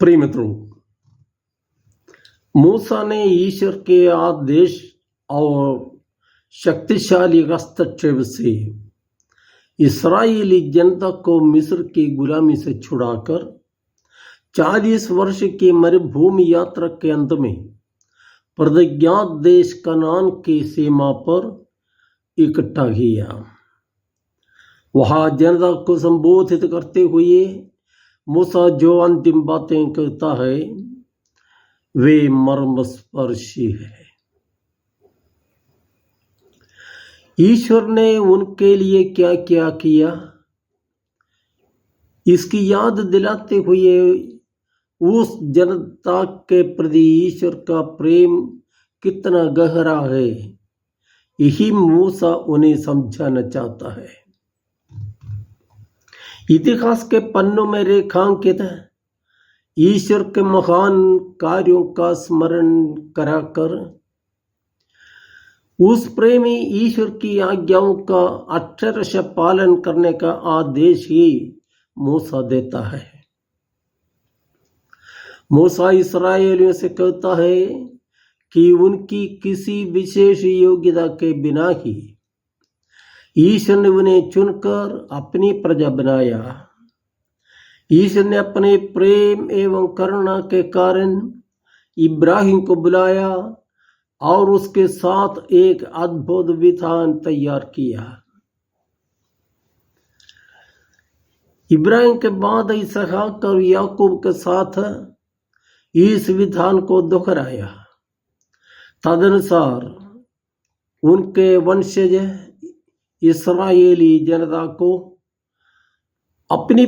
प्रिय मित्रों, मूसा ने ईश्वर के आदेश और शक्तिशाली हस्तक्षेप से इस्राएली जनता को मिस्र की गुलामी से छुड़ाकर 40 वर्ष की मरुभूमि यात्रा के अंत में प्रतिज्ञात देश कनान की सीमा पर इकट्ठा किया। वहां जनता को संबोधित करते हुए मूसा जो अंतिम बातें कहता है वे मर्मस्पर्शी है। ईश्वर ने उनके लिए क्या क्या किया, इसकी याद दिलाते हुए उस जनता के प्रति ईश्वर का प्रेम कितना गहरा है, यही मूसा उन्हें समझाना चाहता है। इतिहास के पन्नों में रेखांकित ईश्वर के महान कार्यों का स्मरण कराकर उस प्रेमी ईश्वर की आज्ञाओं का अक्षरशः पालन करने का आदेश ही मूसा देता है। मूसा इस्राएलियों से कहता है कि उनकी किसी विशेष योग्यता के बिना ही ईश्वर ने उन्हें चुनकर अपनी प्रजा बनाया। ईश्वर ने अपने प्रेम एवं करुणा के कारण इब्राहिम को बुलाया और उसके साथ एक अद्भुत विधान तैयार किया। इब्राहिम के बाद इसहाक और याकूब के साथ इस विधान को दोहराया। तदनुसार उनके वंशज इस्राएली जनता को अपनी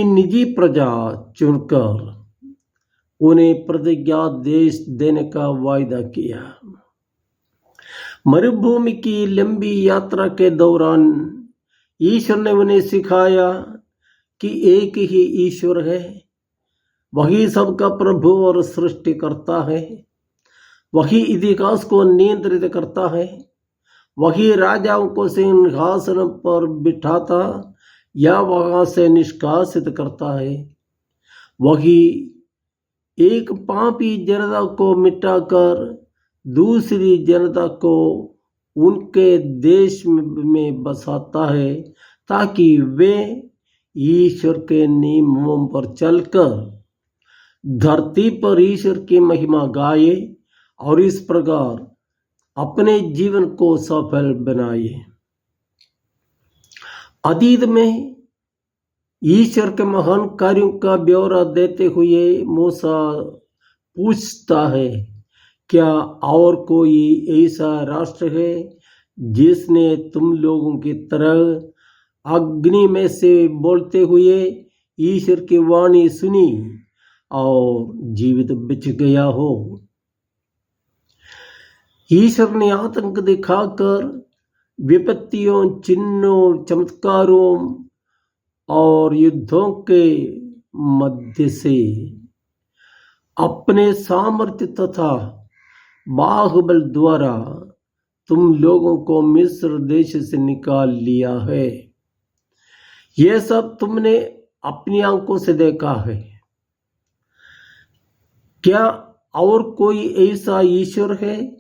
निजी प्रजा चुनकर उन्हें प्रतिज्ञात देश देने का वायदा किया। मरुभूमि की लंबी यात्रा के दौरान ईश्वर ने उन्हें सिखाया कि एक ही ईश्वर है, वही सबका प्रभु और सृष्टि करता है, वही इतिहास को नियंत्रित करता है, वही राजाओं को सिंहासन पर बिठाता या वहां से निष्कासित करता है, वही एक पापी जनता को मिटाकर दूसरी जनता को उनके देश में बसाता है ताकि वे ईश्वर के नियमों पर चलकर धरती पर ईश्वर की महिमा गाए और इस प्रकार अपने जीवन को सफल बनाए। अतीत में ईश्वर के महान कार्यों का ब्यौरा देते हुए मूसा पूछता है, क्या और कोई ऐसा राष्ट्र है जिसने तुम लोगों की तरह अग्नि में से बोलते हुए ईश्वर की वाणी सुनी और जीवित बच गया हो? ईश्वर ने आतंक दिखाकर विपत्तियों, चिन्हों, चमत्कारों और युद्धों के मध्य से अपने सामर्थ्य तथा बाहुबल द्वारा तुम लोगों को मिस्र देश से निकाल लिया है। यह सब तुमने अपनी आंखों से देखा है। क्या और कोई ऐसा ईश्वर है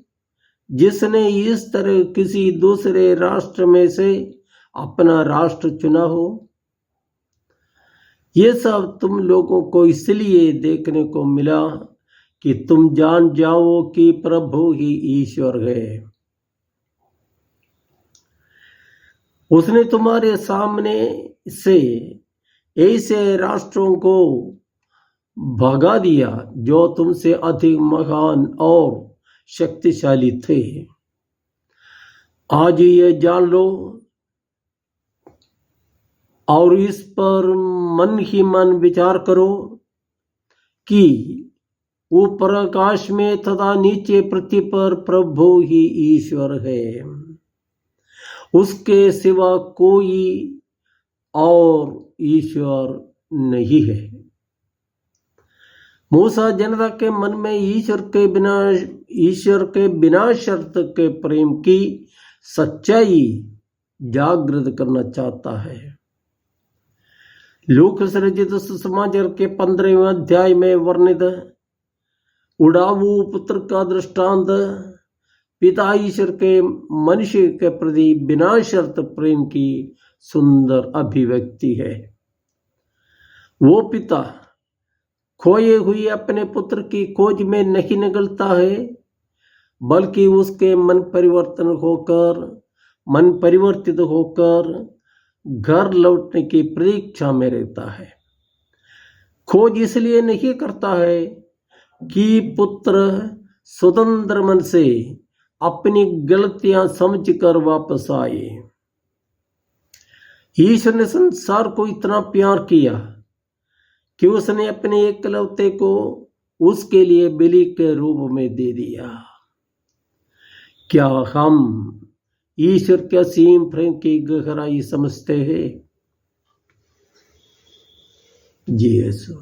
जिसने इस तरह किसी दूसरे राष्ट्र में से अपना राष्ट्र चुना हो? ये सब तुम लोगों को इसलिए देखने को मिला कि तुम जान जाओ कि प्रभु ही ईश्वर है। उसने तुम्हारे सामने से ऐसे राष्ट्रों को भगा दिया जो तुमसे अधिक महान और शक्तिशाली थे। आज ये जान लो और इस पर मन ही मन विचार करो कि ऊपर आकाश में तथा नीचे पृथ्वी पर प्रभु ही ईश्वर है, उसके सिवा कोई और ईश्वर नहीं है। मूसा जनता के मन में ईश्वर के बिना शर्त के प्रेम की सच्चाई जागृत करना चाहता है, लोक सृजित सुसमाचार के 15वें अध्याय में वर्णित उड़ाऊ पुत्र का दृष्टांत पिता ईश्वर के मनुष्य के प्रति बिना शर्त प्रेम की सुंदर अभिव्यक्ति है। वो पिता खोए हुए अपने पुत्र की खोज में नहीं निकलता है, बल्कि उसके मन परिवर्तित होकर घर लौटने की प्रतीक्षा में रहता है। खोज इसलिए नहीं करता है कि पुत्र स्वतंत्र मन से अपनी गलतियां समझकर वापस आए। ईश्वर ने संसार को इतना प्यार किया कि उसने अपने एकलौते को उसके लिए बलि के रूप में दे दिया। क्या हम ईश्वर के असीम प्रेम की गहराई समझते हैं? जी यीशु।